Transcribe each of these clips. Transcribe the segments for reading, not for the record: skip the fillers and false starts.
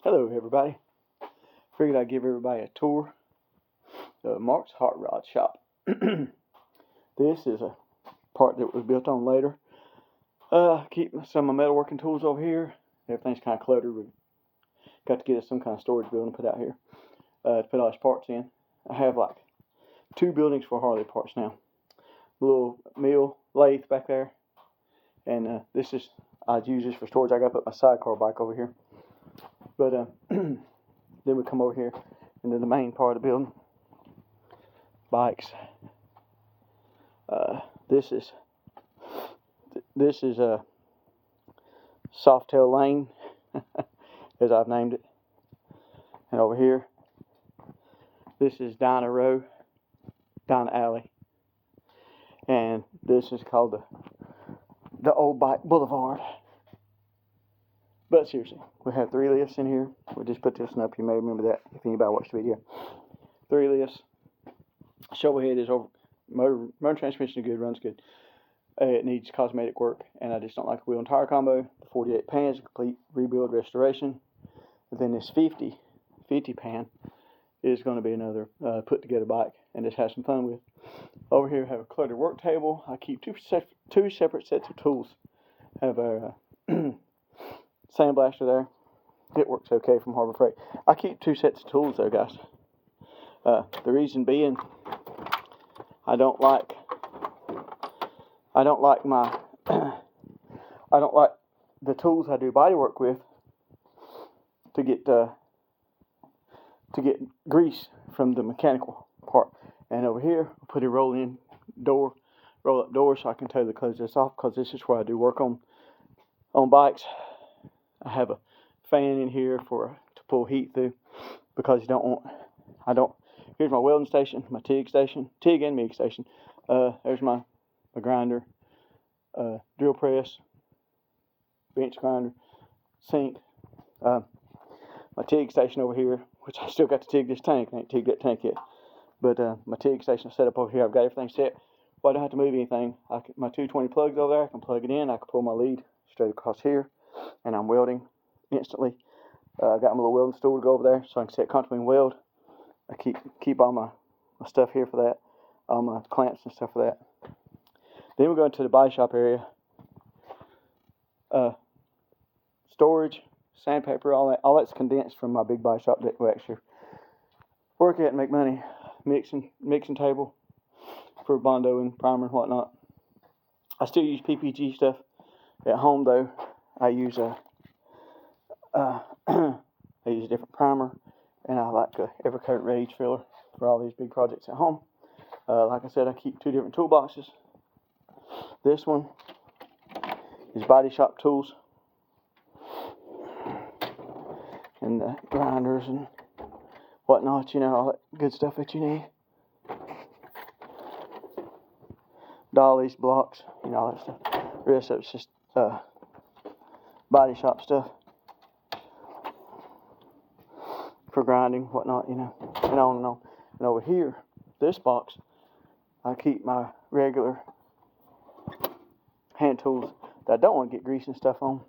Hello everybody. Figured I'd give everybody a tour of Mark's Hot Rod Shop. This is a part that was built on later. Keep some of my metalworking tools over here. Everything's kind of cluttered. We've got to get us some kind of storage building put out here to put all these parts in. I have like 2 buildings for Harley parts now. A little mill lathe back there. And I'd use this for storage. I got to put my sidecar bike over here. But then we come over here into the main part of the building. Bikes. This is a Softail Lane, as I've named it. And over here, this is Dinah Row, Dinah Alley. And this is called the Old Bike Boulevard. But seriously, we have 3 lifts in here. We just put this one up. You may remember that if anybody watched the video. 3 lifts. Shovel head is over. Motor transmission is good, runs good. It needs cosmetic work, and I just don't like a wheel and tire combo. The 48 pan is a complete rebuild restoration. But then this 50 pan is going to be another put together bike and just have some fun with. Over here, we have a cluttered work table. I keep two separate sets of tools. Have a sandblaster there. It works okay from Harbor Freight. I keep 2 sets of tools though, guys. The reason being, I don't like the tools I do body work with to get grease from the mechanical part. And over here, I put a roll up door so I can totally close this off, because this is where I do work on bikes. I have a fan in here to pull heat through, because here's my welding station, my TIG and MIG station. There's my grinder, drill press, bench grinder, sink. My TIG station over here, which I still got to TIG this tank. I ain't TIG that tank yet. But my TIG station set up over here. I've got everything set. Well, I don't have to move anything. My 220 plugs over there, I can plug it in. I can pull my lead straight across here, and I'm welding instantly. I got my little welding stool to go over there, so I can sit comfortably and weld. I keep all my stuff here for that, all my clamps and stuff for that. Then we go into the body shop area. Storage, sandpaper, all that's condensed from my big body shop that we actually work at and make money. Mixing table for Bondo and primer and whatnot. I still use PPG stuff at home though. I use a different primer, and I like a Evercoat Rage filler for all these big projects at home. Like I said, I keep 2 different toolboxes. This one is body shop tools and the grinders and whatnot, all that good stuff that you need. Dollies, blocks, all that stuff. The rest of it's just body shop stuff for grinding, whatnot, and on and on. And over here, this box, I keep my regular hand tools that I don't want to get grease and stuff on.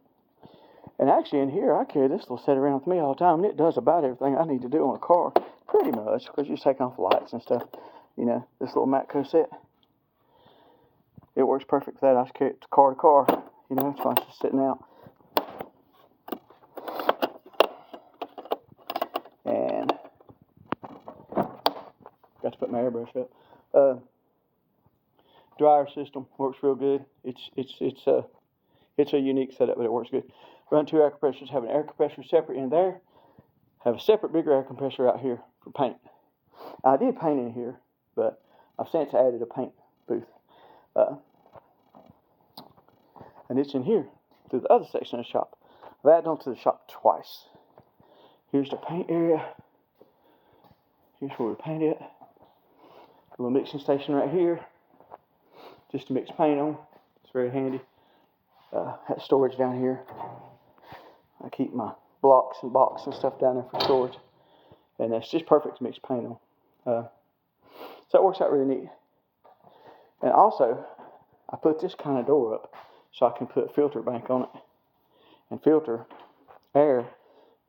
And actually in here, I carry this little set around with me all the time, and it does about everything I need to do on a car, pretty much, because you take off lights and stuff. This little Matco set, it works perfect for that. I just carry it car to car, it's fine, just sitting out. And got to put my airbrush up. Dryer system works real good. It's a unique setup, but it works good. Run 2 air compressors. Have an air compressor separate in there. Have a separate bigger air compressor out here for paint. I did paint in here, but I've since added a paint booth. And it's in here through the other section of the shop. I've added on to the shop twice. Here's the paint area. Here's where we paint it. A little mixing station right here, just to mix paint on. It's very handy. Have storage down here. I keep my blocks and boxes and stuff down there for storage, and it's just perfect to mix paint on. So it works out really neat. And also, I put this kind of door up so I can put a filter bank on it and filter air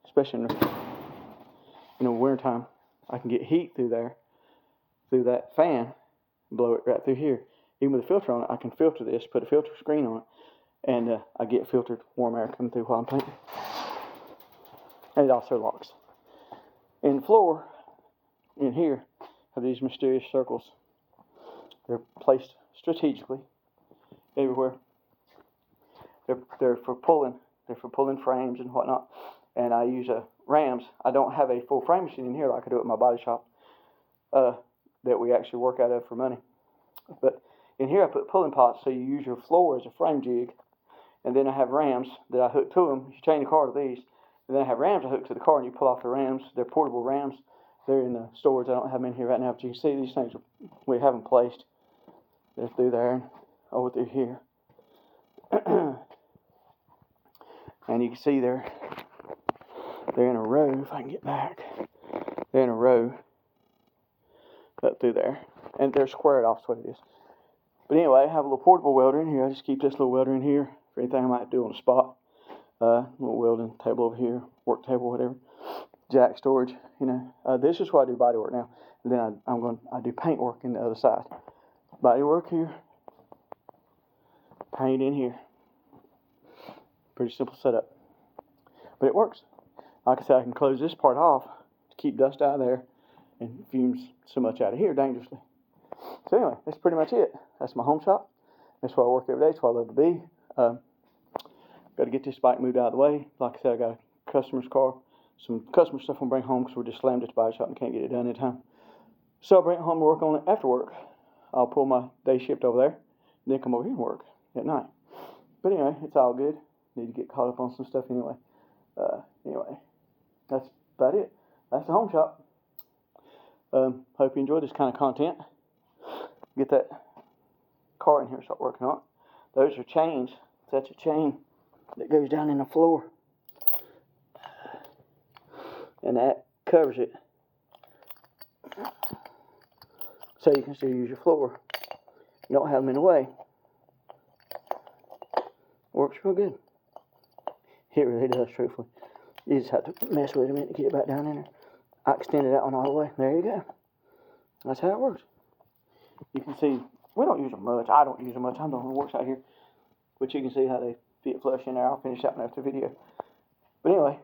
especially in the wintertime. I can get heat through there, through that fan, blow it right through here. Even with a filter on it, I can filter this, put a filter screen on it, and I get filtered warm air coming through while I'm painting. And it also locks. In the floor, in here, have these mysterious circles. They're placed strategically everywhere. They're for pulling. They're for pulling frames and whatnot. And I use rams. I don't have a full frame machine in here like I do at my body shop that we actually work out of for money. But in here I put pulling pots, so you use your floor as a frame jig. And then I have rams that I hook to them. You chain the car to these. And then I have rams I hook to the car, and you pull off the rams. They're portable rams. They're in the storage. I don't have them in here right now, but you can see these things, we have them placed. They're through there and over through here. And you can see they're in a row. If I can get back, they're in a row up through there, and they're squared off. That's what it is. But anyway, I have a little portable welder in here. I just keep this little welder in here for anything I might do on the spot. Little welding table over here, work table, whatever. Jack storage, you know. This is where I do body work now. And then I do paint work in the other side. Body work here, paint in here. Pretty simple setup, but it works. Like I said, I can close this part off to keep dust out of there and fumes so much out of here dangerously. So anyway, that's pretty much it. That's my home shop. That's where I work every day. That's where I love to be. Got to get this bike moved out of the way. Like I said, I got a customer's car. Some customer stuff I'm going to bring home because we're just slammed at the bike shop and can't get it done in time. So I'll bring it home and work on it after work. I'll pull my day shift over there and then come over here and work at night. But anyway, it's all good. Need to get caught up on some stuff anyway. Anyway, that's about it. That's the home shop. Hope you enjoyed this kind of content. Get that car in here and start working on it. Those are chains. That's a chain that goes down in the floor. And that covers it. So you can still use your floor. You don't have them in the way. Works real good. It really does, truthfully. You just have to mess with it a minute to get it back down in there. I extended that one all the way. There you go. That's how it works. You can see, we don't use them much. I don't use them much. I'm the one who works out here. But you can see how they fit flush in there. I'll finish that one after the video. But anyway,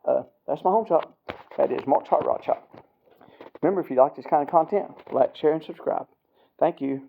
that's my home shop. That is Mark's Hot Rod Shop. Remember, if you like this kind of content, like, share, and subscribe. Thank you.